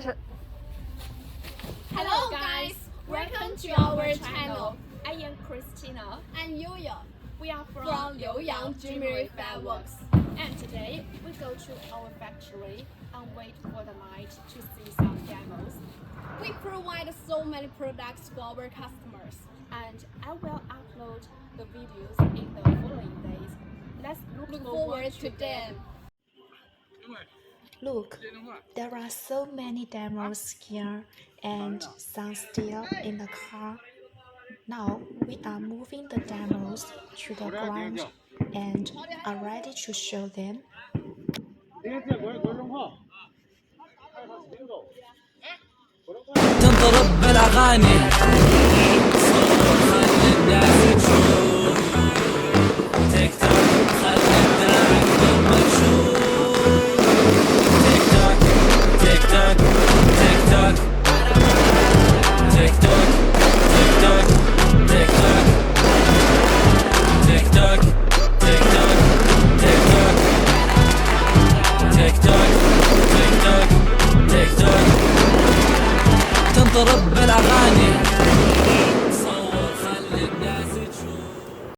始。Hello guys, welcome to our channel. I am Christina and Yuya. We are from Liuyang Jimry Fireworks. And today we go to our factory and wait for the night to see some demos. We provide so many products for our customers. And I will upload the videos in the following days. Let's look forward to them. Look, there are so many demos here and some still in the car. Now we are moving the demos to the ground and are ready to show them. تنضرب بالاغاني خلي الناس تشوف تيك توك خلي الداعي مكشوف تيك توك تيك توك تيك توك تيك توك تيك توك تيك توك تيك توك تيك توك تيك توك تيك توك تيك توك تيك توك تنضرب بالاغاني